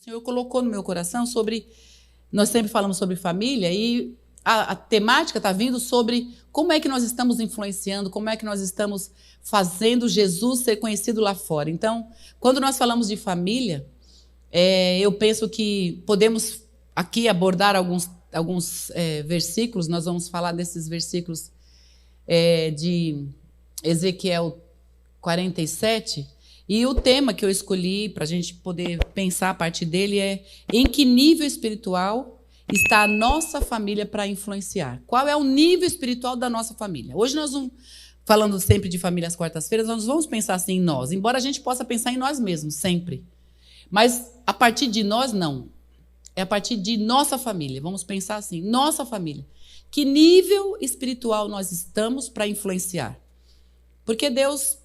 Senhor colocou no meu coração sobre... Nós sempre falamos sobre família e a temática está vindo sobre como é que nós estamos influenciando, como é que nós estamos fazendo Jesus ser conhecido lá fora. Então, quando nós falamos de família, eu penso que podemos aqui abordar alguns versículos. Nós vamos falar desses versículos de Ezequiel 47. E o tema que eu escolhi para a gente poder pensar a partir dele é: em que nível espiritual está a nossa família para influenciar? Qual é o nível espiritual da nossa família? Hoje nós vamos, falando sempre de família às quartas-feiras, nós vamos pensar assim em nós, embora a gente possa pensar em nós mesmos, sempre. Mas a partir de nós, não. É a partir de nossa família. Vamos pensar assim, nossa família. Que nível espiritual nós estamos para influenciar? Porque Deus...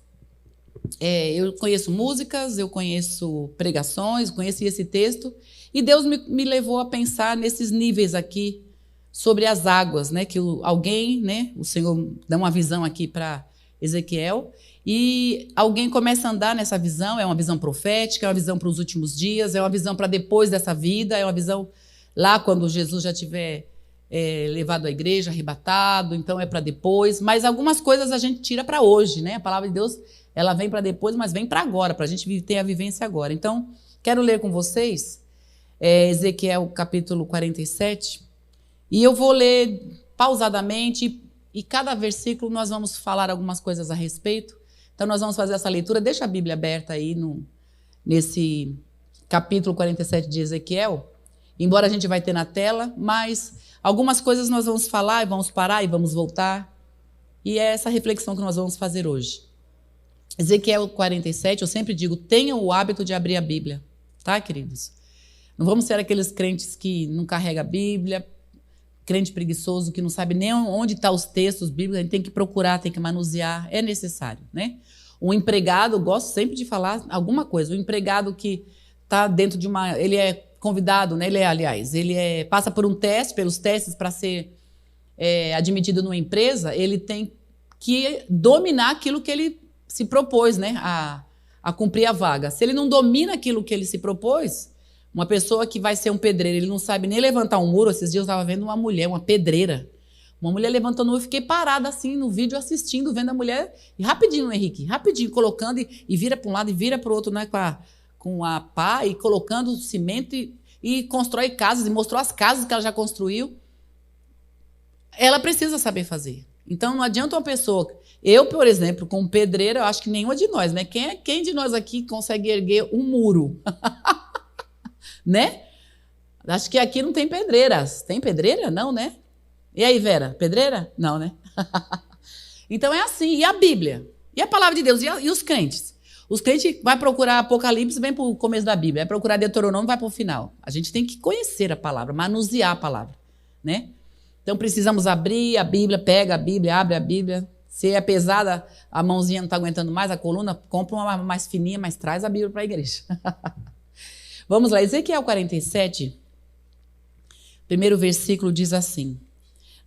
eu conheço músicas, eu conheço pregações, conheci esse texto, e Deus me levou a pensar nesses níveis aqui, sobre as águas, né? Que alguém, né? O Senhor dá uma visão aqui para Ezequiel, e alguém começa a andar nessa visão. É uma visão profética, é uma visão para os últimos dias, é uma visão para depois dessa vida, é uma visão lá quando Jesus já tiver levado à igreja, arrebatado, então é para depois. Mas algumas coisas a gente tira para hoje, né? A palavra de Deus, ela vem para depois, mas vem para agora, para a gente ter a vivência agora. Então, quero ler com vocês Ezequiel capítulo 47, e eu vou ler pausadamente, e cada versículo nós vamos falar algumas coisas a respeito. Então, nós vamos fazer essa leitura. Deixa a Bíblia aberta aí nesse capítulo 47 de Ezequiel, embora a gente vai ter na tela, mas algumas coisas nós vamos falar e vamos parar e vamos voltar, e é essa reflexão que nós vamos fazer hoje. Ezequiel 47, eu sempre digo, tenham o hábito de abrir a Bíblia, tá, queridos? Não vamos ser aqueles crentes que não carregam a Bíblia, crente preguiçoso que não sabe nem onde estão os textos bíblicos. A gente tem que procurar, tem que manusear, é necessário, né? Um empregado, gosto sempre de falar alguma coisa, o empregado que está dentro de uma... Ele é convidado, né? Ele passa por pelos testes para ser admitido numa empresa. Ele tem que dominar aquilo que ele se propôs, né, a cumprir a vaga. Se ele não domina aquilo que ele se propôs, uma pessoa que vai ser um pedreiro, ele não sabe nem levantar um muro. Esses dias eu estava vendo uma mulher, uma pedreira, uma mulher levantando um muro, eu fiquei parada assim no vídeo assistindo, vendo a mulher, e rapidinho, Henrique, rapidinho, colocando e vira para um lado e vira para o outro, né, com a pá, e colocando cimento e constrói casas, e mostrou as casas que ela já construiu. Ela precisa saber fazer. Então, não adianta uma pessoa... Eu, por exemplo, como pedreira, eu acho que nenhuma de nós, né? Quem de nós aqui consegue erguer um muro? Né? Acho que aqui não tem pedreiras. Tem pedreira? Não, né? E aí, Vera? Pedreira? Não, né? Então, é assim. E a Bíblia? E a palavra de Deus? E os crentes? Os crentes vai procurar Apocalipse, vem para o começo da Bíblia. Vai procurar Deuteronômio, vai para o final. A gente tem que conhecer a palavra, manusear a palavra, né? Então, precisamos abrir a Bíblia, pega a Bíblia, abre a Bíblia. Se é pesada, a mãozinha não está aguentando mais, a coluna, compra uma mais fininha, mas traz a Bíblia para a igreja. Vamos lá, Ezequiel 47, primeiro versículo diz assim: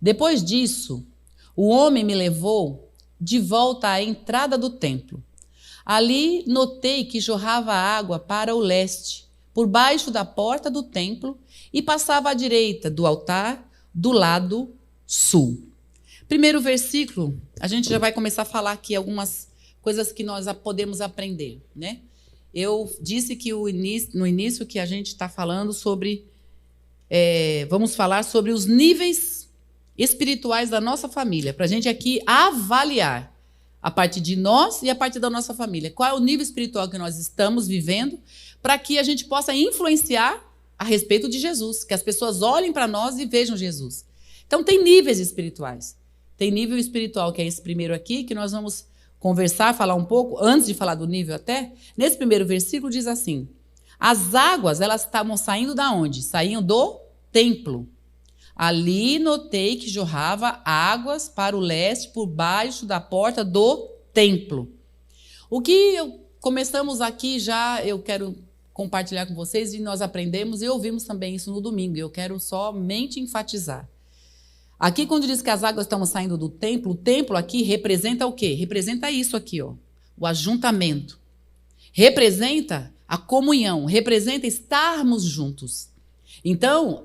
depois disso, o homem me levou de volta à entrada do templo. Ali notei que jorrava água para o leste, por baixo da porta do templo, e passava à direita do altar, do lado sul. Primeiro versículo, a gente já vai começar a falar aqui algumas coisas que nós podemos aprender, né? Eu disse que no início que a gente está falando sobre... vamos falar sobre os níveis espirituais da nossa família, para a gente aqui avaliar a partir de nós e a partir da nossa família. Qual é o nível espiritual que nós estamos vivendo, para que a gente possa influenciar a respeito de Jesus, que as pessoas olhem para nós e vejam Jesus. Então, tem níveis espirituais. Tem nível espiritual, que é esse primeiro aqui, que nós vamos conversar, falar um pouco, antes de falar do nível até. Nesse primeiro versículo diz assim: as águas, elas estavam saindo da onde? Saíam do templo. Ali notei que jorrava águas para o leste, por baixo da porta do templo. O que começamos aqui já, eu quero compartilhar com vocês, e nós aprendemos e ouvimos também isso no domingo. Eu quero somente enfatizar. Aqui, quando diz que as águas estão saindo do templo, o templo aqui representa o quê? Representa isso aqui, ó, o ajuntamento. Representa a comunhão, representa estarmos juntos. Então,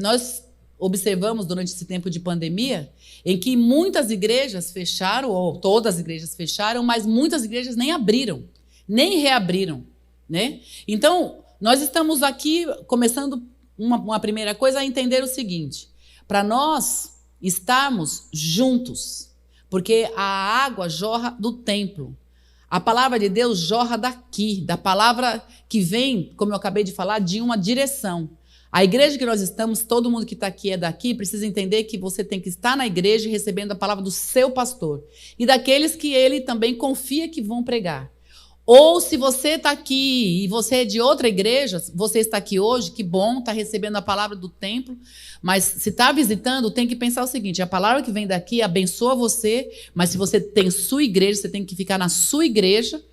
nós observamos durante esse tempo de pandemia, em que muitas igrejas fecharam, ou todas as igrejas fecharam, mas muitas igrejas nem abriram, nem reabriram, né? Então, nós estamos aqui começando uma primeira coisa a entender o seguinte: para nós estarmos juntos, porque a água jorra do templo, a palavra de Deus jorra daqui, da palavra que vem, como eu acabei de falar, de uma direção. A igreja que nós estamos, todo mundo que está aqui é daqui, precisa entender que você tem que estar na igreja recebendo a palavra do seu pastor e daqueles que ele também confia que vão pregar. Ou se você está aqui e você é de outra igreja, você está aqui hoje, que bom, está recebendo a palavra do templo, mas se está visitando, tem que pensar o seguinte: a palavra que vem daqui abençoa você, mas se você tem sua igreja, você tem que ficar na sua igreja,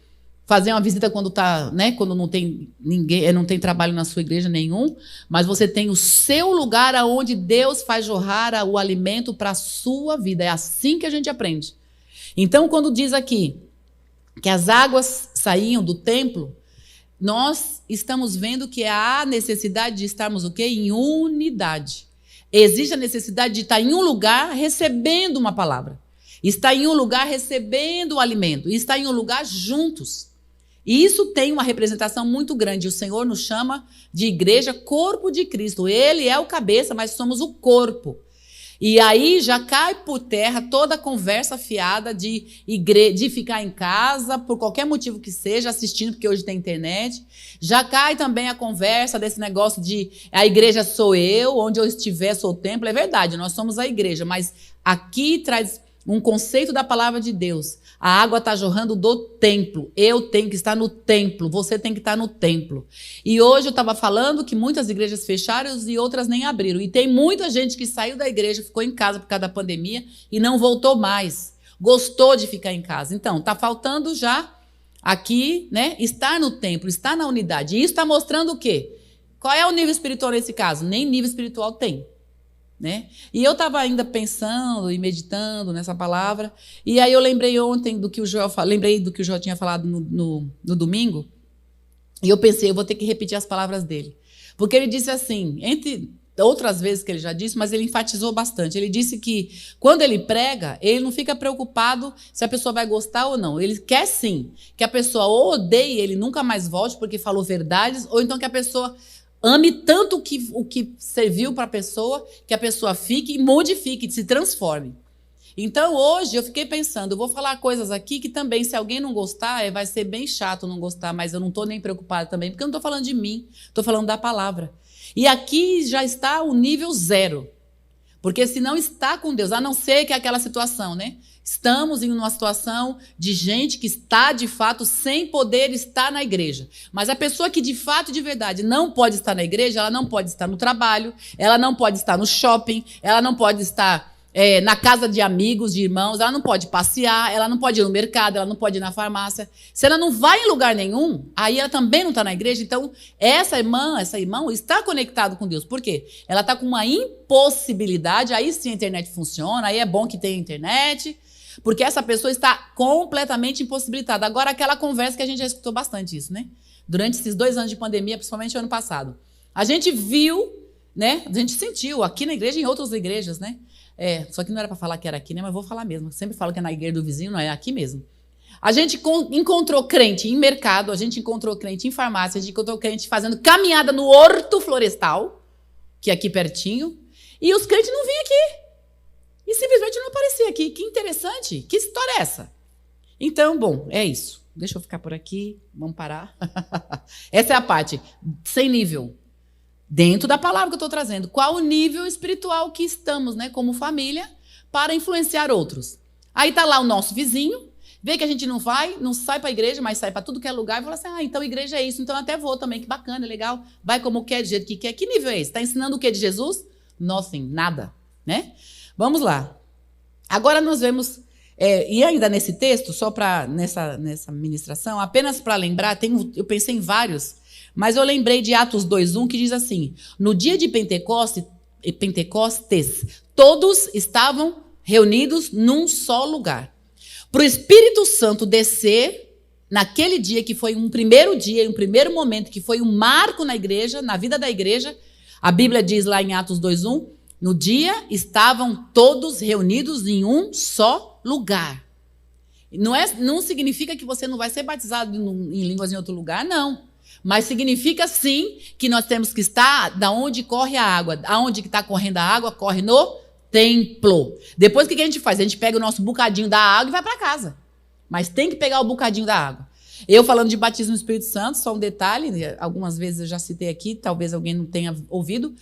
fazer uma visita quando tá, né, quando não tem ninguém, não tem trabalho na sua igreja nenhum, mas você tem o seu lugar aonde Deus faz jorrar o alimento para a sua vida. É assim que a gente aprende. Então, quando diz aqui que as águas saíam do templo, nós estamos vendo que há necessidade de estarmos o quê? Em unidade. Existe a necessidade de estar em um lugar recebendo uma palavra, estar em um lugar recebendo o alimento, e estar em um lugar juntos. E isso tem uma representação muito grande. O Senhor nos chama de igreja, corpo de Cristo. Ele é o cabeça, mas somos o corpo. E aí já cai por terra toda a conversa fiada de ficar em casa, por qualquer motivo que seja, assistindo, porque hoje tem internet. Já cai também a conversa desse negócio de a igreja sou eu, onde eu estiver sou o templo. É verdade, nós somos a igreja, mas aqui traz um conceito da palavra de Deus. A água está jorrando do templo. Eu tenho que estar no templo. Você tem que estar no templo. E hoje eu estava falando que muitas igrejas fecharam e outras nem abriram. E tem muita gente que saiu da igreja, ficou em casa por causa da pandemia e não voltou mais. Gostou de ficar em casa. Então, está faltando já aqui, né, estar no templo, estar na unidade. E isso está mostrando o quê? Qual é o nível espiritual nesse caso? Nem nível espiritual tem. Né? E eu estava ainda pensando e meditando nessa palavra, e aí eu lembrei ontem do que o Joel tinha falado no domingo, e eu pensei, eu vou ter que repetir as palavras dele, porque ele disse assim, entre outras vezes que ele já disse, mas ele enfatizou bastante. Ele disse que quando ele prega, ele não fica preocupado se a pessoa vai gostar ou não. Ele quer sim que a pessoa ou odeie ele, nunca mais volte porque falou verdades, ou então que a pessoa ame tanto o que serviu para a pessoa, que a pessoa fique e modifique, se transforme. Então, hoje, eu fiquei pensando, eu vou falar coisas aqui que também, se alguém não gostar, vai ser bem chato não gostar, mas eu não estou nem preocupada também, porque eu não estou falando de mim, estou falando da palavra. E aqui já está o nível 0. Porque se não está com Deus, a não ser que é aquela situação, né? Estamos em uma situação de gente que está, de fato, sem poder estar na igreja. Mas a pessoa que, de fato, de verdade, não pode estar na igreja, ela não pode estar no trabalho, ela não pode estar no shopping, ela não pode estar na casa de amigos, de irmãos, ela não pode passear, ela não pode ir no mercado, ela não pode ir na farmácia. Se ela não vai em lugar nenhum, aí ela também não está na igreja. Então, essa irmã está conectada com Deus. Por quê? Ela está com uma impossibilidade, aí sim a internet funciona, aí é bom que tenha internet, porque essa pessoa está completamente impossibilitada. Agora, aquela conversa que a gente já escutou bastante isso, né? Durante esses 2 anos de pandemia, principalmente o ano passado. A gente viu, né? A gente sentiu aqui na igreja e em outras igrejas, né? Só que não era para falar que era aqui, né? Mas vou falar mesmo. Eu sempre falo que é na igreja do vizinho, não é aqui mesmo. A gente encontrou crente em mercado, a gente encontrou crente em farmácia, a gente encontrou crente fazendo caminhada no horto florestal, que é aqui pertinho, e os crentes não vinham aqui. E simplesmente não aparecia aqui. Que interessante. Que história é essa? Então, bom, é isso. Deixa eu ficar por aqui. Vamos parar. Essa é a parte. Sem nível. Dentro da palavra que eu estou trazendo. Qual o nível espiritual que estamos, né, como família, para influenciar outros? Aí está lá o nosso vizinho, vê que a gente não sai para a igreja, mas sai para tudo que é lugar, e fala assim, então igreja é isso, então eu até vou também, que bacana, legal. Vai como quer, do jeito que quer. Que nível é esse? Está ensinando o que de Jesus? Nothing, nada, né? Vamos lá. Agora nós vemos, e ainda nesse texto, só para nessa ministração, apenas para lembrar, eu pensei em vários, mas eu lembrei de Atos 2:1, que diz assim, no dia de Pentecostes, todos estavam reunidos num só lugar. Para o Espírito Santo descer, naquele dia que foi um primeiro dia, um primeiro momento, que foi um marco na igreja, na vida da igreja, a Bíblia diz lá em Atos 2:1, no dia estavam todos reunidos em um só lugar. Não significa que você não vai ser batizado em línguas em outro lugar, não. Mas significa sim que nós temos que estar da onde corre a água. Aonde que está correndo a água, corre no templo. Depois o que a gente faz? A gente pega o nosso bocadinho da água e vai para casa. Mas tem que pegar o bocadinho da água. Eu falando de batismo no Espírito Santo, só um detalhe, algumas vezes eu já citei aqui, talvez alguém não tenha ouvido,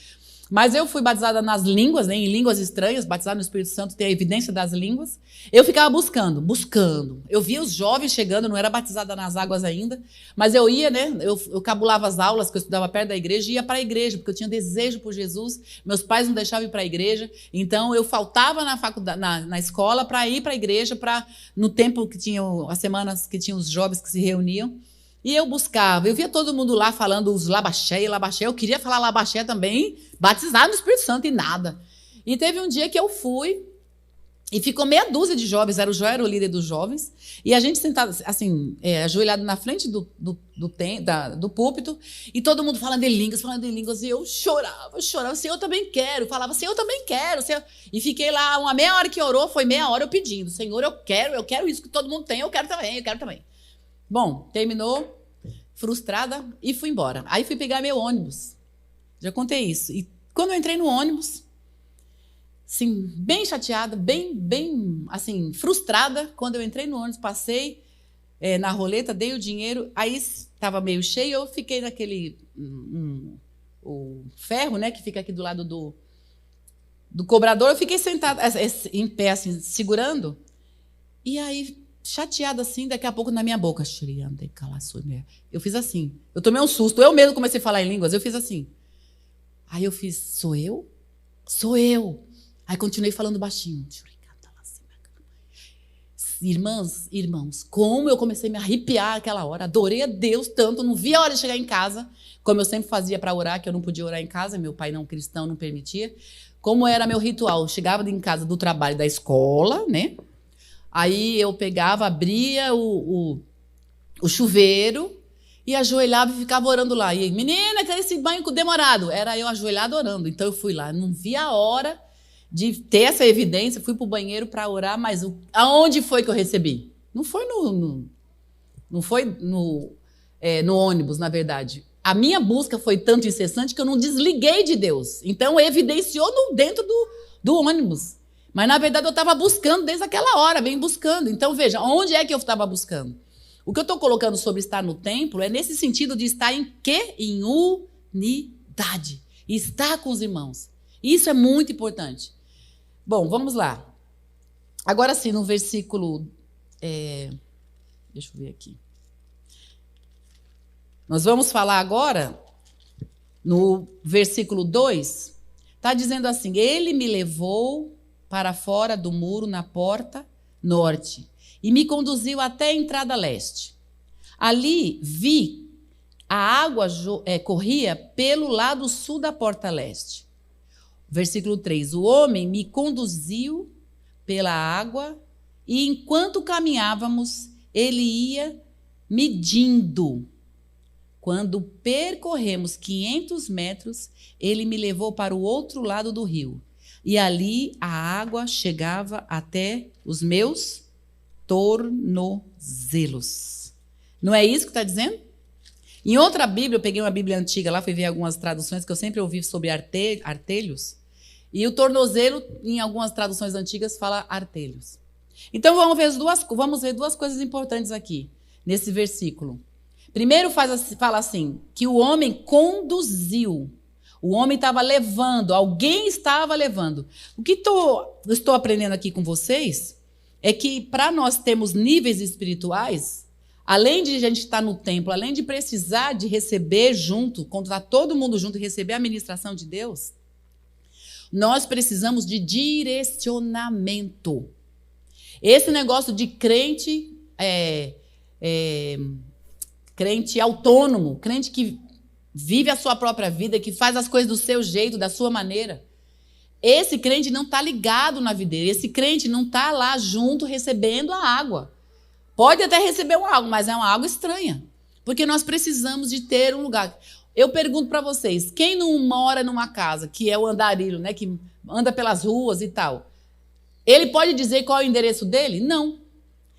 mas eu fui batizada nas línguas, né, em línguas estranhas, batizada no Espírito Santo, tem a evidência das línguas. Eu ficava buscando. Eu via os jovens chegando, não era batizada nas águas ainda, mas eu ia, né, eu cabulava as aulas, que eu estudava perto da igreja, e ia para a igreja, porque eu tinha desejo por Jesus, meus pais não deixavam ir para a igreja, então eu faltava na faculdade, na escola para ir para a igreja, no tempo que tinham, as semanas que tinham os jovens que se reuniam, e eu buscava, eu via todo mundo lá falando os labaxé, eu queria falar labaxé também, batizado no Espírito Santo e nada. E teve um dia que eu fui, e ficou meia dúzia de jovens, o João era o líder dos jovens, e a gente sentado assim, ajoelhado na frente do púlpito, e todo mundo falando em línguas, e eu chorava, Senhor, eu também quero, falava, Senhor, eu também quero, Senhor. E fiquei lá, uma meia hora que orou, foi meia hora eu pedindo, Senhor, eu quero isso que todo mundo tem, eu quero também. Bom, terminou, frustrada, e fui embora. Aí fui pegar meu ônibus. Já contei isso. E quando eu entrei no ônibus, assim, bem chateada, bem, assim, frustrada, quando eu entrei no ônibus, passei na roleta, dei o dinheiro, aí estava meio cheio, eu fiquei naquele o ferro, né, que fica aqui do lado do cobrador, eu fiquei sentada, em pé, assim, segurando, e aí chateada assim, daqui a pouco na minha boca. Eu fiz assim. Eu tomei um susto. Eu mesmo comecei a falar em línguas. Eu fiz assim. Aí eu fiz, sou eu? Sou eu. Aí continuei falando baixinho. Irmãos, como eu comecei a me arrepiar aquela hora. Adorei a Deus tanto. Não vi a hora de chegar em casa, como eu sempre fazia para orar, que eu não podia orar em casa. Meu pai não cristão não permitia. Como era meu ritual? Eu chegava em casa do trabalho, da escola, né? Aí eu pegava, abria o chuveiro e ajoelhava e ficava orando lá. E menina, que é esse banho demorado? Era eu ajoelhada orando. Então eu fui lá, não vi a hora de ter essa evidência, fui para o banheiro para orar, mas aonde foi que eu recebi? Não foi no ônibus, na verdade. A minha busca foi tanto incessante que eu não desliguei de Deus. Então evidenciou dentro do ônibus. Mas, na verdade, eu estava buscando desde aquela hora, vem buscando. Então, veja, onde é que eu estava buscando? O que eu estou colocando sobre estar no templo é nesse sentido de estar em quê? Em unidade. Estar com os irmãos. Isso é muito importante. Bom, vamos lá. Agora sim, no versículo... deixa eu ver aqui. Nós vamos falar agora, no versículo 2, está dizendo assim, ele me levou para fora do muro na porta norte e me conduziu até a entrada leste. Ali vi a água corria pelo lado sul da porta leste. Versículo 3, o homem me conduziu pela água e enquanto caminhávamos, ele ia medindo. Quando percorremos 500 metros, ele me levou para o outro lado do rio. E ali a água chegava até os meus tornozelos. Não é isso que está dizendo? Em outra Bíblia, eu peguei uma Bíblia antiga lá, fui ver algumas traduções que eu sempre ouvi sobre artelhos. E o tornozelo, em algumas traduções antigas, fala artelhos. Então vamos ver duas coisas importantes aqui, nesse versículo. Primeiro fala assim, que o homem conduziu. O homem estava levando, alguém estava levando. O que estou aprendendo aqui com vocês é que para nós termos níveis espirituais, além de a gente estar no templo, além de precisar de receber junto, quando está todo mundo junto e receber a ministração de Deus, nós precisamos de direcionamento. Esse negócio de crente crente autônomo, crente que vive a sua própria vida, que faz as coisas do seu jeito, da sua maneira. Esse crente não está ligado na videira, esse crente não está lá junto recebendo a água. Pode até receber algo, mas é uma água estranha. Porque nós precisamos de ter um lugar. Eu pergunto para vocês, quem não mora numa casa, que é o andarilho, né, que anda pelas ruas e tal, ele pode dizer qual é o endereço dele? Não.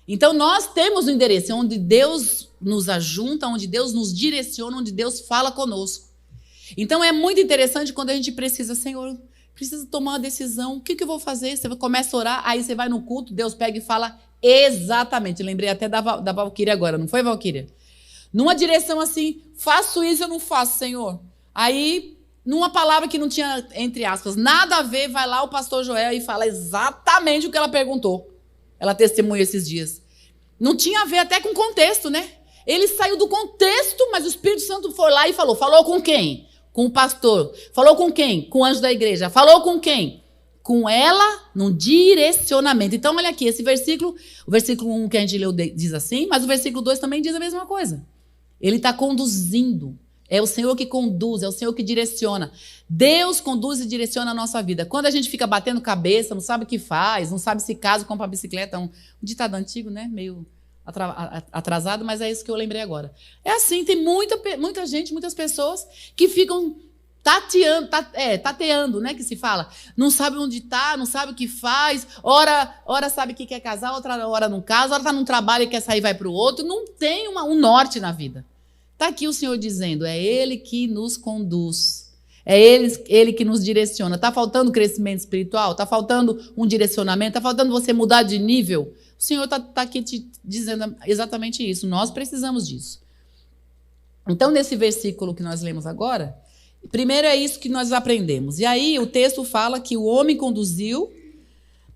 Então, nós temos um endereço onde Deus nos ajunta, onde Deus nos direciona, onde Deus fala conosco. Então, é muito interessante quando a gente precisa, Senhor, precisa tomar uma decisão, o que eu vou fazer? Você começa a orar, aí você vai no culto, Deus pega e fala exatamente. Eu lembrei até da Valquíria agora, não foi, Valquíria? Numa direção assim, faço isso, eu não faço, Senhor. Aí, numa palavra que não tinha, entre aspas, nada a ver, vai lá o pastor Joel e fala exatamente o que ela perguntou. Ela testemunha esses dias. Não tinha a ver até com contexto, né? Ele saiu do contexto, mas o Espírito Santo foi lá e falou. Falou com quem? Com o pastor. Falou com quem? Com o anjo da igreja. Falou com quem? Com ela, num direcionamento. Então, olha aqui, esse versículo, o versículo 1 que a gente leu diz assim, mas o versículo 2 também diz a mesma coisa. Ele está conduzindo. É o Senhor que conduz, é o Senhor que direciona. Deus conduz e direciona a nossa vida. Quando a gente fica batendo cabeça, não sabe o que faz, não sabe se casa, compra uma bicicleta, um ditado antigo, né? Meio atrasado, mas é isso que eu lembrei agora. É assim, tem muita gente, muitas pessoas que ficam tateando, né? Que se fala. Não sabe onde está, não sabe o que faz, ora sabe que quer casar, outra hora não casa, ora está num trabalho e quer sair e vai para o outro. Não tem um norte na vida. Está aqui o Senhor dizendo, é Ele que nos conduz, é Ele que nos direciona. Está faltando crescimento espiritual? Está faltando um direcionamento? Está faltando você mudar de nível? O Senhor está aqui te dizendo exatamente isso. Nós precisamos disso. Então, nesse versículo que nós lemos agora, primeiro é isso que nós aprendemos. E aí o texto fala que o homem conduziu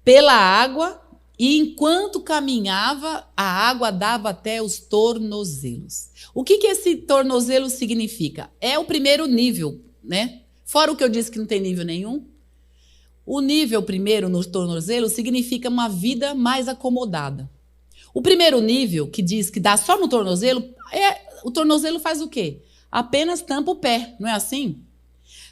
pela água e enquanto caminhava, a água dava até os tornozelos. O que esse tornozelo significa? É o primeiro nível, né? Fora o que eu disse que não tem nível nenhum. O nível primeiro no tornozelo significa uma vida mais acomodada. O primeiro nível, que diz que dá só no tornozelo, o tornozelo faz o quê? Apenas tampa o pé, não é assim?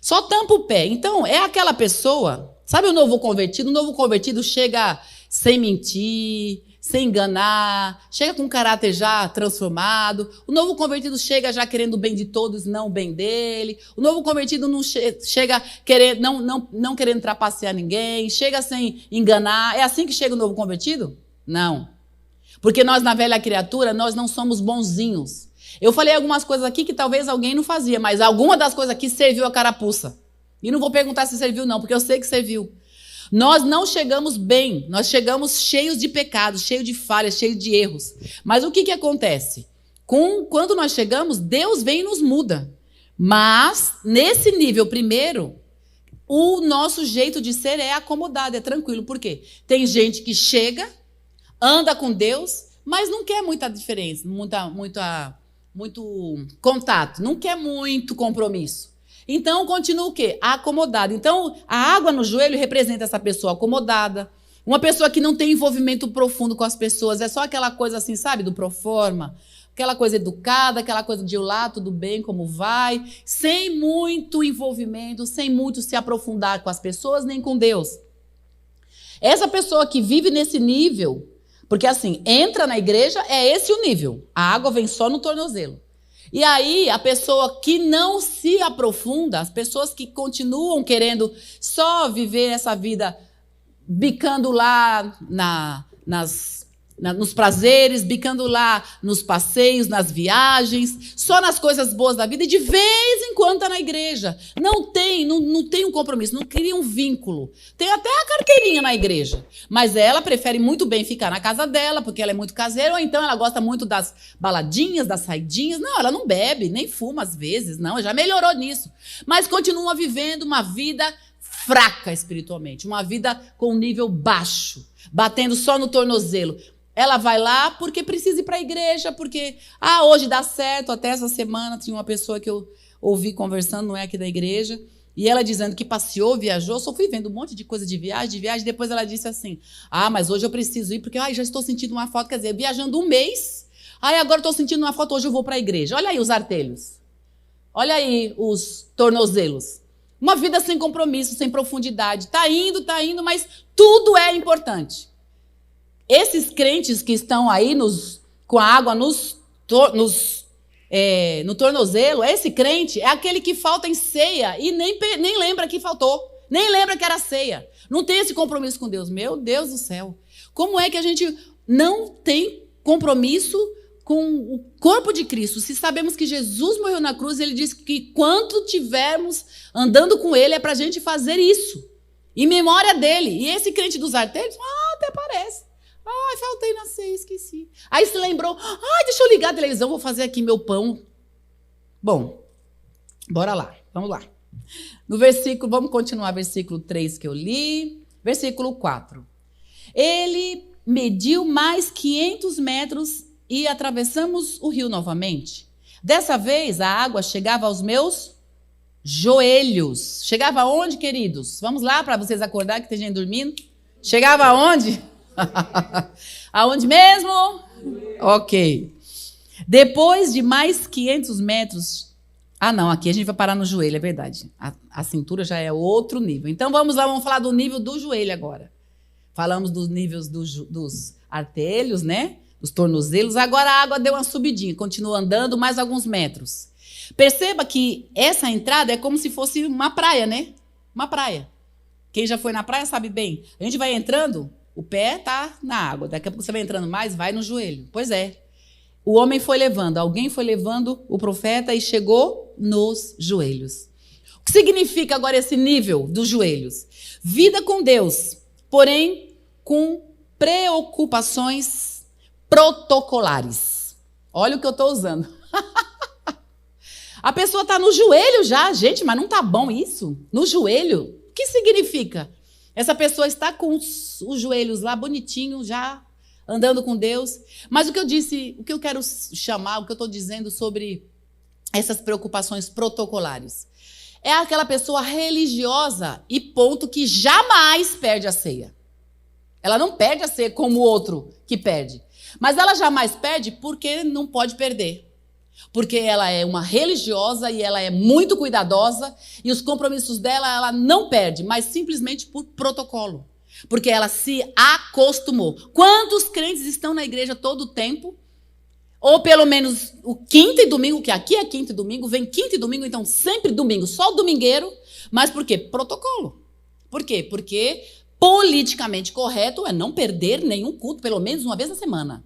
Só tampa o pé. Então, é aquela pessoa, sabe o novo convertido? O novo convertido chega sem mentir, sem enganar, chega com um caráter já transformado. O novo convertido chega já querendo o bem de todos, não o bem dele. O novo convertido não chega querendo, não querendo trapacear ninguém, chega sem enganar. É assim que chega o novo convertido? Não. Porque nós, na velha criatura, nós não somos bonzinhos. Eu falei algumas coisas aqui que talvez alguém não fazia, mas alguma das coisas aqui serviu a carapuça. E não vou perguntar se serviu não, porque eu sei que serviu. Nós não chegamos bem, nós chegamos cheios de pecados, cheios de falhas, cheios de erros. Mas o que acontece? Quando nós chegamos, Deus vem e nos muda. Mas, nesse nível primeiro, o nosso jeito de ser é acomodado, é tranquilo. Por quê? Tem gente que chega, anda com Deus, mas não quer muita diferença, muito contato, não quer muito compromisso. Então, continua o quê? Acomodado. Então, a água no joelho representa essa pessoa acomodada, uma pessoa que não tem envolvimento profundo com as pessoas, é só aquela coisa assim, sabe, do proforma, aquela coisa educada, aquela coisa de olá, tudo bem, como vai, sem muito envolvimento, sem muito se aprofundar com as pessoas, nem com Deus. Essa pessoa que vive nesse nível, porque assim, entra na igreja, é esse o nível, a água vem só no tornozelo. E aí, a pessoa que não se aprofunda, as pessoas que continuam querendo só viver essa vida bicando lá nos prazeres, bicando lá nos passeios, nas viagens, só nas coisas boas da vida, e de vez em quando está na igreja. Não tem um compromisso, não cria um vínculo. Tem até a carteirinha na igreja, mas ela prefere muito bem ficar na casa dela, porque ela é muito caseira, ou então ela gosta muito das baladinhas, das saidinhas. Não, ela não bebe, nem fuma às vezes, não, já melhorou nisso. Mas continua vivendo uma vida fraca espiritualmente, uma vida com um nível baixo, batendo só no tornozelo. Ela vai lá porque precisa ir para a igreja, porque, hoje dá certo. Até essa semana tinha uma pessoa que eu ouvi conversando, não é aqui da igreja, e ela dizendo que passeou, viajou, só fui vendo um monte de coisa de viagem, depois ela disse assim, mas hoje eu preciso ir, porque já estou sentindo uma falta, quer dizer, viajando um mês, agora estou sentindo uma falta, hoje eu vou para a igreja. Olha aí os artelhos, olha aí os tornozelos. Uma vida sem compromisso, sem profundidade, tá indo, mas tudo é importante. Esses crentes que estão aí nos com a água no tornozelo, esse crente é aquele que falta em ceia e nem lembra que faltou, nem lembra que era ceia. Não tem esse compromisso com Deus. Meu Deus do céu. Como é que a gente não tem compromisso com o corpo de Cristo? Se sabemos que Jesus morreu na cruz, ele disse que quanto tivermos andando com ele é para a gente fazer isso, em memória dele. E esse crente dos artelhos, até parece. Faltei na ceia, esqueci. Aí se lembrou, deixa eu ligar a televisão, vou fazer aqui meu pão. Bom, bora lá, vamos lá. No versículo, vamos continuar, versículo 3 que eu li, versículo 4. Ele mediu mais 500 metros e atravessamos o rio novamente. Dessa vez, a água chegava aos meus joelhos. Chegava aonde, queridos? Vamos lá, para vocês acordarem que tem gente dormindo. Chegava aonde? Aonde mesmo? Ok. Depois de mais 500 metros... não, aqui a gente vai parar no joelho, é verdade. A cintura já é outro nível. Então, vamos lá, vamos falar do nível do joelho agora. Falamos dos níveis dos artelhos, né? Dos tornozelos. Agora a água deu uma subidinha, continua andando mais alguns metros. Perceba que essa entrada é como se fosse uma praia, né? Uma praia. Quem já foi na praia sabe bem. A gente vai entrando, o pé tá na água. Daqui a pouco você vai entrando mais, vai no joelho. Pois é. O homem foi levando, alguém foi levando o profeta e chegou nos joelhos. O que significa agora esse nível dos joelhos? Vida com Deus, porém com preocupações protocolares. Olha o que eu estou usando. A pessoa está no joelho já, gente, mas não está bom isso? No joelho? O que significa? Essa pessoa está com os joelhos lá bonitinho, já andando com Deus. Mas o que eu disse, o que eu quero chamar, o que eu estou dizendo sobre essas preocupações protocolares, é aquela pessoa religiosa e ponto que jamais perde a ceia. Ela não perde a ceia como o outro que perde. Mas ela jamais perde porque não pode perder. Porque ela é uma religiosa e ela é muito cuidadosa e os compromissos dela ela não perde, mas simplesmente por protocolo. Porque ela se acostumou. Quantos crentes estão na igreja todo o tempo? Ou pelo menos o quinta e domingo, que aqui é quinta e domingo, vem quinta e domingo, então sempre domingo, só o domingueiro. Mas por quê? Protocolo. Por quê? Porque politicamente correto é não perder nenhum culto, pelo menos uma vez na semana.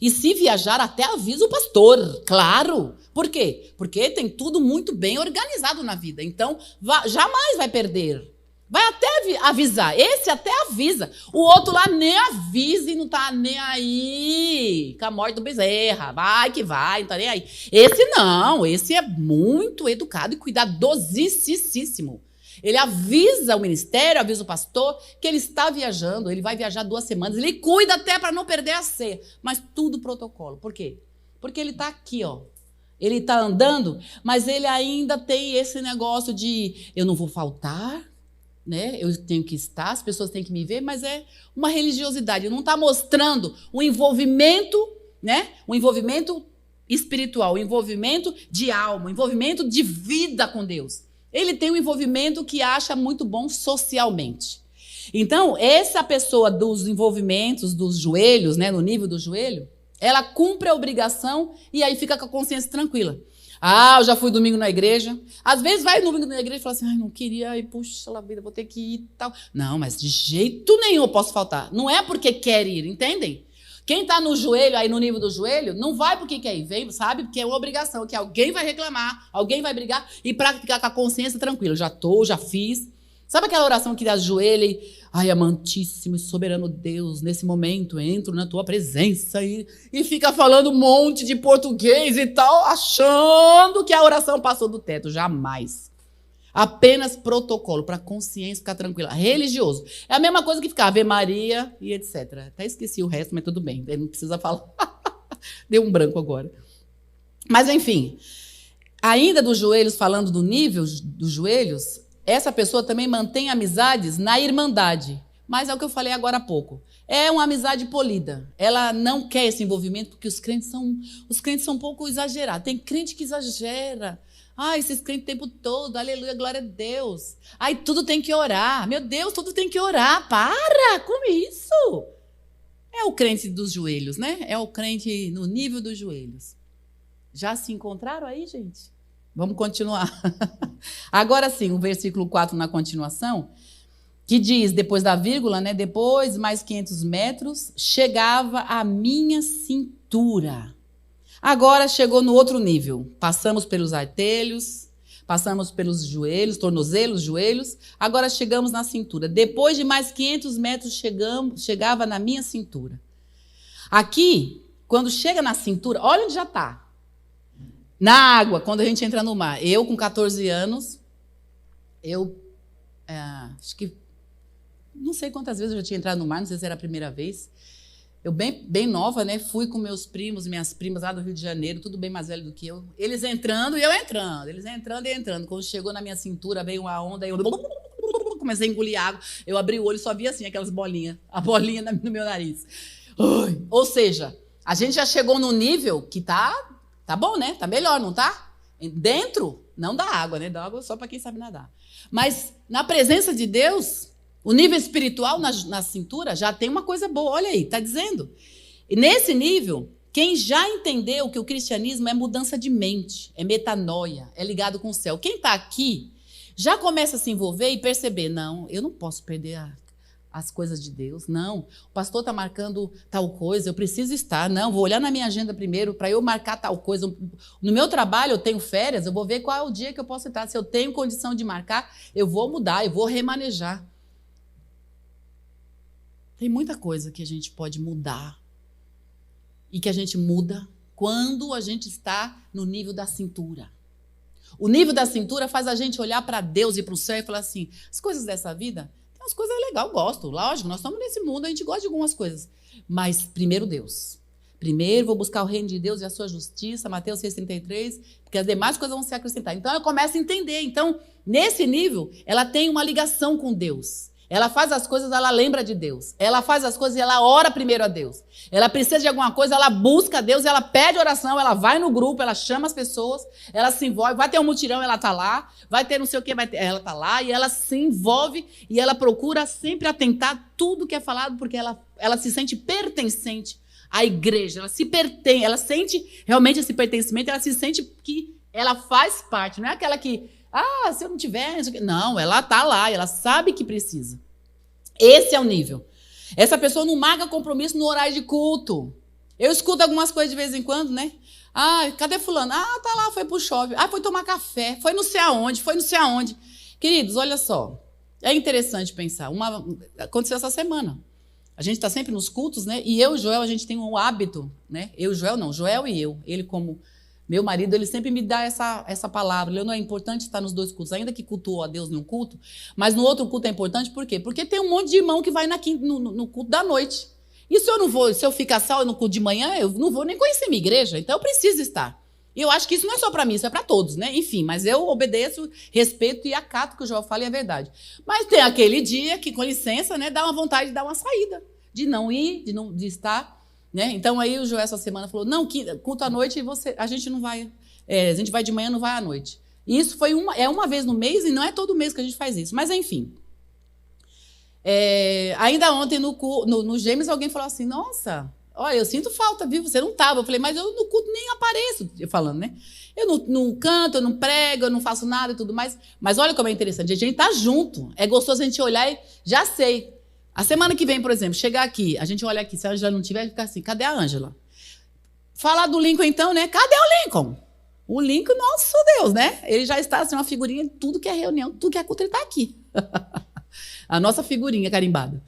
E se viajar, até avisa o pastor, claro. Por quê? Porque tem tudo muito bem organizado na vida. Então, jamais vai perder. Vai até avisar. Esse até avisa. O outro lá nem avisa e não tá nem aí com a morte do Bezerra. Vai que vai, não tá nem aí. Esse não. Esse é muito educado e cuidadosíssimo. Ele avisa o ministério, avisa o pastor que ele está viajando, ele vai viajar 2 semanas, ele cuida até para não perder a ceia, mas tudo protocolo. Por quê? Porque ele está aqui, ó. Ele está andando, mas ele ainda tem esse negócio de eu não vou faltar, né? Eu tenho que estar, as pessoas têm que me ver, mas é uma religiosidade, não está mostrando um envolvimento, né? Um envolvimento espiritual, um envolvimento de alma, um envolvimento de vida com Deus. Ele tem um envolvimento que acha muito bom socialmente. Então, essa pessoa dos envolvimentos dos joelhos, né, no nível do joelho, ela cumpre a obrigação e aí fica com a consciência tranquila. Eu já fui domingo na igreja. Às vezes vai domingo na igreja e fala assim, não queria, puxa lá vida, vou ter que ir e tal. Não, mas de jeito nenhum eu posso faltar. Não é porque quer ir, entendem? Quem está no joelho, aí no nível do joelho, não vai porque quer ir, vem, sabe? Porque é uma obrigação, que alguém vai reclamar, alguém vai brigar, e para ficar com a consciência tranquila. Já fiz. Sabe aquela oração que ajoelha e, amantíssimo e soberano Deus, nesse momento entro na tua presença e fica falando um monte de português e tal, achando que a oração passou do teto. Jamais. Apenas protocolo, para a consciência ficar tranquila. Religioso. É a mesma coisa que ficar Ave Maria e etc. Até esqueci o resto, mas tudo bem. Não precisa falar. Deu um branco agora. Mas, enfim. Ainda dos joelhos, falando do nível dos joelhos, essa pessoa também mantém amizades na irmandade. Mas é o que eu falei agora há pouco. É uma amizade polida. Ela não quer esse envolvimento porque os crentes são um pouco exagerados. Tem crente que exagera. Esses crentes o tempo todo, aleluia, glória a Deus. Tudo tem que orar. Meu Deus, tudo tem que orar. Para com isso. É o crente dos joelhos, né? É o crente no nível dos joelhos. Já se encontraram aí, gente? Vamos continuar. Agora sim, o versículo 4 na continuação, que diz, depois da vírgula, né? Depois, mais 500 metros, chegava à minha cintura. Agora chegou no outro nível. Passamos pelos artelhos, passamos pelos joelhos, tornozelos, joelhos. Agora chegamos na cintura. Depois de mais 500 metros, chegava na minha cintura. Aqui, quando chega na cintura, olha onde já está. Na água, quando a gente entra no mar. Eu, com 14 anos, acho que, não sei quantas vezes eu já tinha entrado no mar, não sei se era a primeira vez. Eu, bem nova, né? Fui com meus primos, minhas primas lá do Rio de Janeiro, tudo bem mais velho do que eu. Eles entrando e eu entrando. Eles entrando e entrando. Quando chegou na minha cintura, veio uma onda, eu comecei a engolir água. Eu abri o olho e só vi assim, aquelas bolinhas. A bolinha no meu nariz. Ou seja, a gente já chegou num nível que tá bom, né? Tá melhor, não tá? Dentro, não da água, né? Da água só para quem sabe nadar. Mas na presença de Deus, o nível espiritual na cintura já tem uma coisa boa. Olha aí, tá dizendo. E nesse nível, quem já entendeu que o cristianismo é mudança de mente, é metanoia, é ligado com o céu. Quem está aqui já começa a se envolver e perceber, não, eu não posso perder as coisas de Deus, não. O pastor está marcando tal coisa, eu preciso estar. Não, vou olhar na minha agenda primeiro para eu marcar tal coisa. No meu trabalho, eu tenho férias, eu vou ver qual é o dia que eu posso estar. Se eu tenho condição de marcar, eu vou mudar, eu vou remanejar. Tem muita coisa que a gente pode mudar e que a gente muda quando a gente está no nível da cintura. O nível da cintura faz a gente olhar para Deus e para o céu e falar assim, as coisas dessa vida, tem umas coisas legais, eu gosto, lógico, nós estamos nesse mundo, a gente gosta de algumas coisas, mas primeiro Deus. Primeiro vou buscar o reino de Deus e a sua justiça, Mateus 6,33, porque as demais coisas vão se acrescentar. Então eu começo a entender. Então, nesse nível, ela tem uma ligação com Deus. Ela faz as coisas, ela lembra de Deus. Ela faz as coisas e ela ora primeiro a Deus. Ela precisa de alguma coisa, ela busca a Deus, ela pede oração, ela vai no grupo, ela chama as pessoas, ela se envolve. Vai ter um mutirão, ela está lá. Vai ter não sei o que, ela está lá. E ela se envolve e ela procura sempre atentar tudo que é falado, porque ela se sente pertencente à igreja. Ela sente realmente esse pertencimento, ela se sente que ela faz parte. Não é aquela que... se eu não tiver... Não, ela está lá, ela sabe que precisa. Esse é o nível. Essa pessoa não marca compromisso no horário de culto. Eu escuto algumas coisas de vez em quando, né? Cadê fulano? Tá lá, foi pro shopping. Foi tomar café, foi não sei aonde. Queridos, olha só. É interessante pensar. Aconteceu essa semana. A gente está sempre nos cultos, né? E eu e o Joel, a gente tem um hábito, né? Joel e eu. Ele como... Meu marido, ele sempre me dá essa palavra. Não é importante estar nos dois cultos, ainda que cultuou a Deus num culto, mas no outro culto é importante, por quê? Porque tem um monte de irmão que vai no culto da noite. E se eu ficar só no culto de manhã, eu não vou nem conhecer minha igreja, então eu preciso estar. E eu acho que isso não é só para mim, isso é para todos, né? Enfim, mas eu obedeço, respeito e acato o que o João fala e é verdade. Mas tem aquele dia que, com licença, né, dá uma vontade de dar uma saída, de não ir, de estar... Né? Então, aí o Joel essa semana falou, não, culto à noite a gente não vai, a gente vai de manhã, não vai à noite. E isso foi uma vez no mês e não é todo mês que a gente faz isso. Mas, enfim. Ainda ontem no Gêmeos alguém falou assim, nossa, olha, eu sinto falta, viu? Você não estava. Eu falei, mas eu no culto nem apareço, eu falando, né? Eu não canto, eu não prego, eu não faço nada e tudo mais. Mas olha como é interessante, a gente tá junto. É gostoso a gente olhar e já sei. A semana que vem, por exemplo, chegar aqui, a gente olha aqui, se a Ângela não tiver, fica assim, cadê a Ângela? Falar do Lincoln, então, né? Cadê o Lincoln? O Lincoln, nosso Deus, né? Ele já está, assim, uma figurinha de tudo que é reunião, tudo que é culto, ele está aqui. A nossa figurinha carimbada.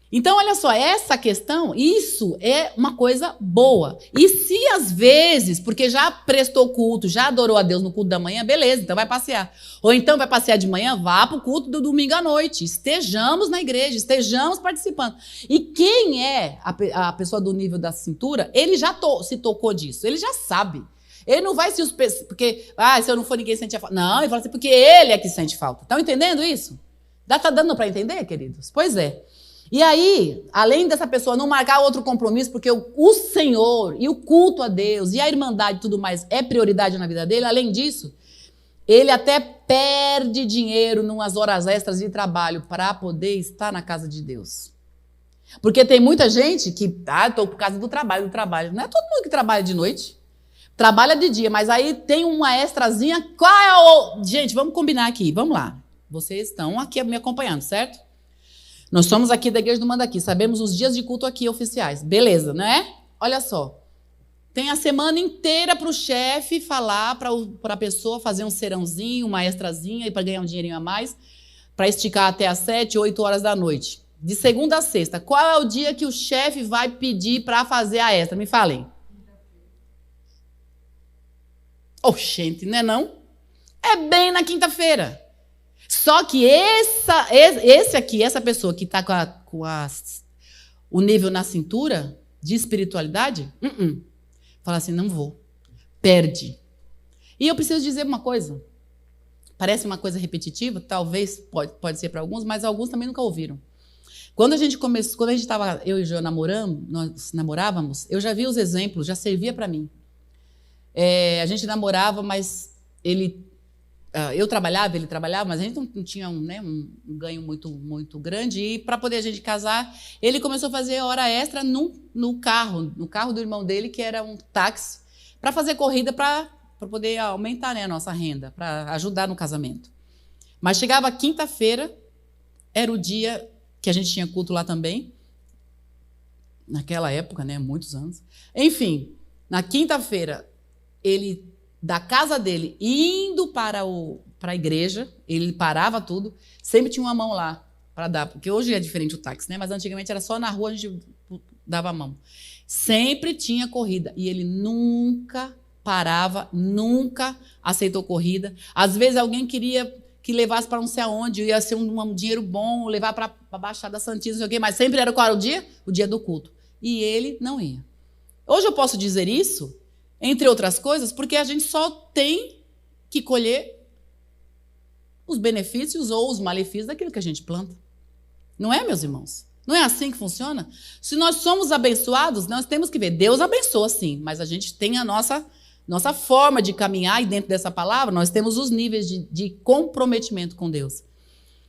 Então, olha só, essa questão, isso é uma coisa boa. E se às vezes, porque já prestou culto, já adorou a Deus no culto da manhã, beleza, então vai passear. Ou então vai passear de manhã, vá para o culto do domingo à noite. Estejamos na igreja, estejamos participando. E quem é a pessoa do nível da cintura, ele já se tocou disso, ele já sabe. Ele não vai se... Porque, se eu não for, ninguém sente a falta. Não, ele fala assim, porque ele é que sente falta. Estão entendendo isso? Tá dando para entender, queridos? Pois é. E aí, além dessa pessoa não marcar outro compromisso, porque o Senhor e o culto a Deus e a irmandade e tudo mais é prioridade na vida dele, além disso, ele até perde dinheiro nas horas extras de trabalho para poder estar na casa de Deus. Porque tem muita gente que, estou por causa do trabalho. Não é todo mundo que trabalha de noite. Trabalha de dia, mas aí tem uma extrazinha. Qual é o... Gente, vamos combinar aqui, vamos lá. Vocês estão aqui me acompanhando, certo? Nós somos aqui da Igreja do Mandaqui, sabemos os dias de culto aqui oficiais. Beleza, né? Olha só. Tem a semana inteira para o chefe falar, para a pessoa fazer um serãozinho, uma extrazinha, para ganhar um dinheirinho a mais, para esticar até às 7, 8 horas da noite. De segunda a sexta. Qual é o dia que o chefe vai pedir para fazer a extra? Me falem. Oxente, não é não? É bem na quinta-feira. Só que essa pessoa que está com o nível na cintura de espiritualidade, fala assim, não vou. Perde. E eu preciso dizer uma coisa. Parece uma coisa repetitiva, talvez pode ser para alguns, mas alguns também nunca ouviram. Quando a gente estava, eu e o João nós namorávamos, eu já vi os exemplos, já servia para mim. A gente namorava, mas eu trabalhava, ele trabalhava, mas a gente não tinha um ganho muito grande. E para poder a gente casar, ele começou a fazer hora extra no carro do irmão dele, que era um táxi, para fazer corrida para poder aumentar, né, a nossa renda, para ajudar no casamento. Mas chegava quinta-feira, era o dia que a gente tinha culto lá também, naquela época, né, muitos anos. Enfim, na quinta-feira, ele, da casa dele, indo para a igreja, ele parava tudo, sempre tinha uma mão lá para dar, porque hoje é diferente o táxi, né? Mas antigamente era só na rua, a gente dava a mão. Sempre tinha corrida, e ele nunca parava, nunca aceitou corrida. Às vezes alguém queria que levasse para não sei aonde, ia ser um dinheiro bom, levar para a Baixada Santista, não sei o quê, mas sempre era qual era o dia? O dia do culto. E ele não ia. Hoje eu posso dizer isso, entre outras coisas, porque a gente só tem que colher os benefícios ou os malefícios daquilo que a gente planta. Não é, meus irmãos? Não é assim que funciona? Se nós somos abençoados, nós temos que ver. Deus abençoa, sim, mas a gente tem a nossa forma de caminhar, e dentro dessa palavra nós temos os níveis de comprometimento com Deus.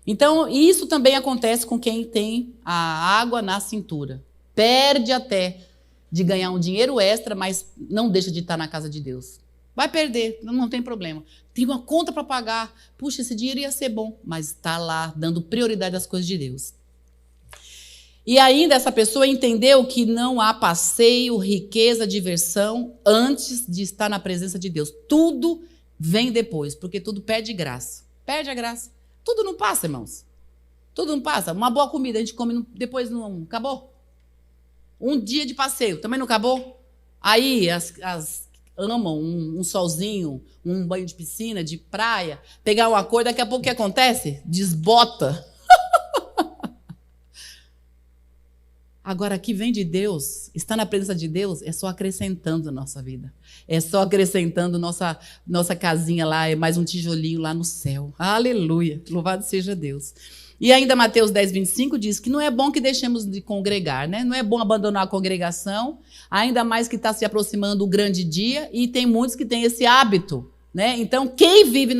Então, isso também acontece com quem tem a água na cintura. Perde até de ganhar um dinheiro extra, mas não deixa de estar na casa de Deus. Vai perder, não tem problema. Tem uma conta para pagar. Puxa, esse dinheiro ia ser bom, mas está lá, dando prioridade às coisas de Deus. E ainda essa pessoa entendeu que não há passeio, riqueza, diversão antes de estar na presença de Deus. Tudo vem depois, porque tudo perde graça. Perde a graça. Tudo não passa, irmãos. Tudo não passa. Uma boa comida a gente come, depois não acabou. Um dia de passeio, também não acabou? Aí as amam um solzinho, um banho de piscina, de praia, pegar uma cor, daqui a pouco o que acontece? Desbota. Agora, aqui vem de Deus, está na presença de Deus, é só acrescentando a nossa vida. É só acrescentando nossa casinha lá, é mais um tijolinho lá no céu. Aleluia, louvado seja Deus. E ainda Mateus 10, 25 diz que não é bom que deixemos de congregar, né? Não é bom abandonar a congregação, ainda mais que está se aproximando o grande dia, e tem muitos que têm esse hábito, né? Então, quem vive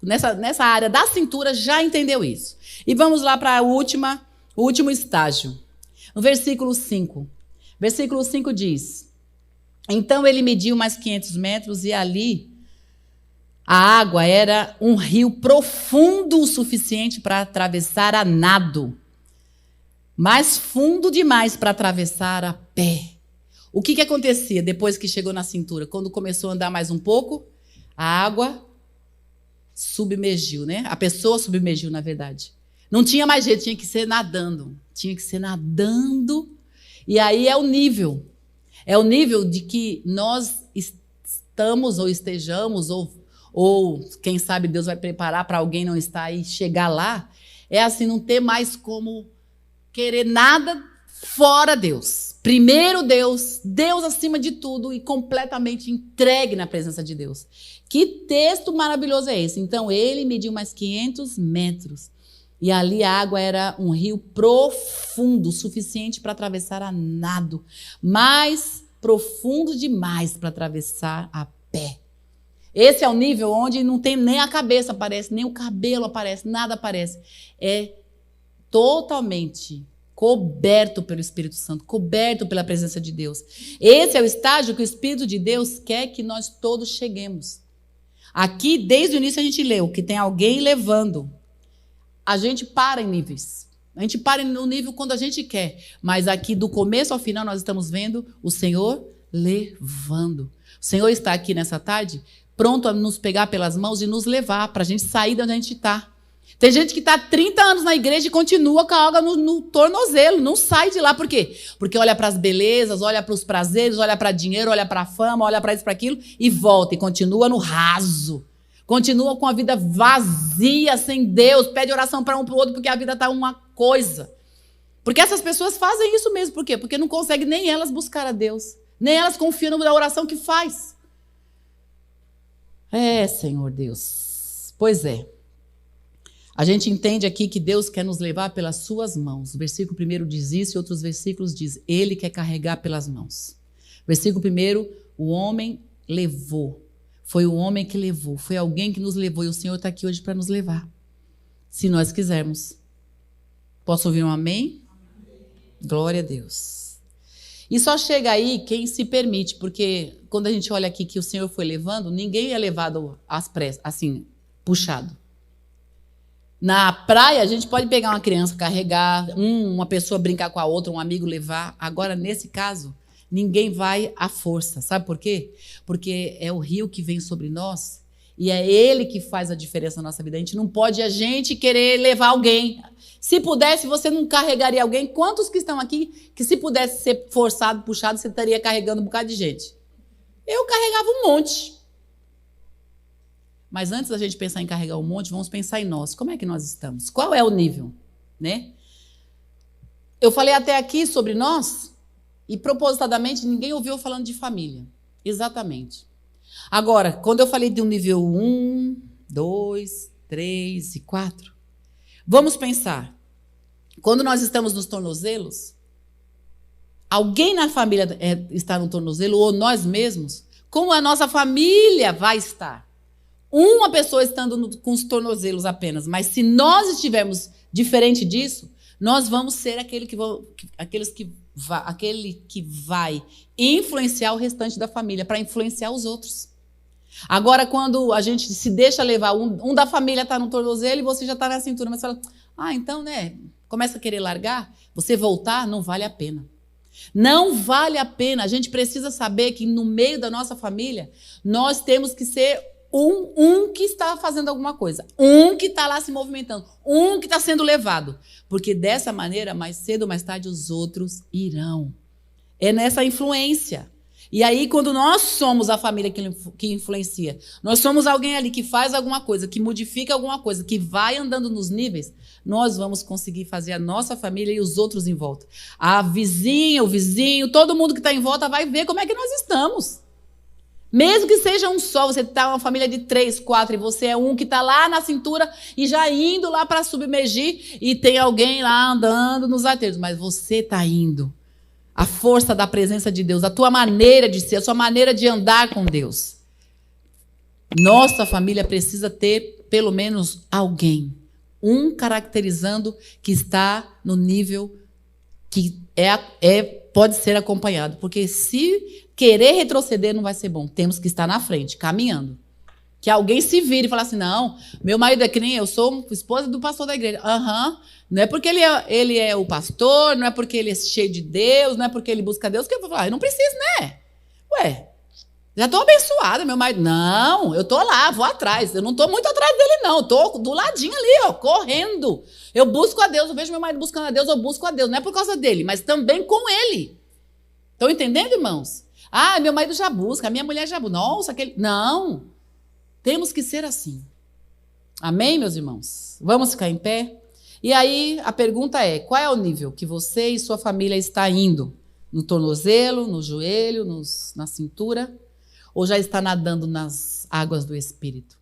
nessa área da cintura já entendeu isso. E vamos lá para o último estágio. No versículo 5. Versículo 5 diz: então ele mediu mais 500 metros e ali a água era um rio profundo o suficiente para atravessar a nado, mas fundo demais para atravessar a pé. O que acontecia depois que chegou na cintura? Quando começou a andar mais um pouco, a água submergiu, né? A pessoa submergiu, na verdade. Não tinha mais jeito, tinha que ser nadando. Tinha que ser nadando. E aí é o nível. É o nível de que nós estamos ou estejamos, ou quem sabe Deus vai preparar para alguém não estar aí, chegar lá. É assim, não ter mais como querer nada fora Deus. Primeiro Deus, Deus acima de tudo e completamente entregue na presença de Deus. Que texto maravilhoso é esse? Então ele mediu mais 500 metros. E ali a água era um rio profundo, suficiente para atravessar a nado, mas profundo demais para atravessar a pé. Esse é o nível onde não tem nem a cabeça aparece, nem o cabelo aparece, nada aparece. É totalmente coberto pelo Espírito Santo, coberto pela presença de Deus. Esse é o estágio que o Espírito de Deus quer que nós todos cheguemos. Aqui, desde o início, a gente leu que tem alguém levando. A gente para em níveis. A gente para no nível quando a gente quer. Mas aqui, do começo ao final, nós estamos vendo o Senhor levando. O Senhor está aqui nessa tarde, pronto a nos pegar pelas mãos e nos levar para a gente sair de onde a gente está. Tem gente que está há 30 anos na igreja e continua com a alga no tornozelo, não sai de lá. Por quê? Porque olha para as belezas, olha para os prazeres, olha para dinheiro, olha para a fama, olha para isso, para aquilo e volta e continua no raso. Continua com a vida vazia, sem Deus, pede oração para um para o outro porque a vida está uma coisa. Porque essas pessoas fazem isso mesmo. Por quê? Porque não conseguem nem elas buscar a Deus. Nem elas confiam na oração que faz. Senhor Deus. Pois é. A gente entende aqui que Deus quer nos levar pelas suas mãos. O versículo 1 diz isso e outros versículos diz, Ele quer carregar pelas mãos. Versículo 1, o homem levou. Foi o homem que levou. Foi alguém que nos levou. E o Senhor está aqui hoje para nos levar. Se nós quisermos. Posso ouvir um amém? Glória a Deus. E só chega aí quem se permite. Porque quando a gente olha aqui que o Senhor foi levando, ninguém é levado às pressas, assim, puxado. Na praia, a gente pode pegar uma criança, carregar, uma pessoa brincar com a outra, um amigo levar. Agora, nesse caso, ninguém vai à força. Sabe por quê? Porque é o rio que vem sobre nós e é ele que faz a diferença na nossa vida. A gente não pode a gente querer levar alguém. Se pudesse, você não carregaria alguém. Quantos que estão aqui que se pudesse ser forçado, puxado, você estaria carregando um bocado de gente? Eu carregava um monte. Mas antes da gente pensar em carregar um monte, vamos pensar em nós. Como é que nós estamos? Qual é o nível? Né? Eu falei até aqui sobre nós e propositadamente ninguém ouviu eu falando de família. Exatamente. Agora, quando eu falei de um nível 1, 2, 3 e 4, vamos pensar. Quando nós estamos nos tornozelos, alguém na família está no tornozelo ou nós mesmos, como a nossa família vai estar? Uma pessoa estando com os tornozelos apenas, mas se nós estivermos diferente disso, nós vamos ser aquele que vai influenciar o restante da família, para influenciar os outros. Agora, quando a gente se deixa levar, um da família está no tornozelo e você já está na cintura, mas fala, então, né, começa a querer largar, você voltar, não vale a pena. Não vale a pena. A gente precisa saber que no meio da nossa família, nós temos que ser um que está fazendo alguma coisa, um que está lá se movimentando, um que está sendo levado. Porque dessa maneira, mais cedo ou mais tarde, os outros irão. É nessa influência. E aí, quando nós somos a família que influencia, nós somos alguém ali que faz alguma coisa, que modifica alguma coisa, que vai andando nos níveis, nós vamos conseguir fazer a nossa família e os outros em volta. A vizinha, o vizinho, todo mundo que está em volta vai ver como é que nós estamos. Mesmo que seja um só, você está uma família de 3, 4 e você é um que está lá na cintura e já indo lá para submergir e tem alguém lá andando nos aterros, mas você está indo. A força da presença de Deus, a tua maneira de ser, a sua maneira de andar com Deus. Nossa família precisa ter pelo menos alguém, um caracterizando que está no nível que pode ser acompanhado, porque se querer retroceder não vai ser bom. Temos que estar na frente, caminhando. Que alguém se vire e fale assim, não, meu marido é que nem eu, sou esposa do pastor da igreja. Não é porque ele é o pastor, não é porque ele é cheio de Deus, não é porque ele busca Deus, que eu vou falar, eu não preciso, né? Já estou abençoada, meu marido. Não, eu estou lá, vou atrás. Eu não estou muito atrás dele, não. Eu estou do ladinho ali, correndo. Eu busco a Deus, eu vejo meu marido buscando a Deus, eu busco a Deus. Não é por causa dele, mas também com ele. Estão entendendo, irmãos? Meu marido já busca, a minha mulher já busca. Nossa, aquele... Não. Temos que ser assim. Amém, meus irmãos? Vamos ficar em pé? E aí, a pergunta é, qual é o nível que você e sua família está indo? No tornozelo, no joelho, na cintura? Ou já está nadando nas águas do Espírito?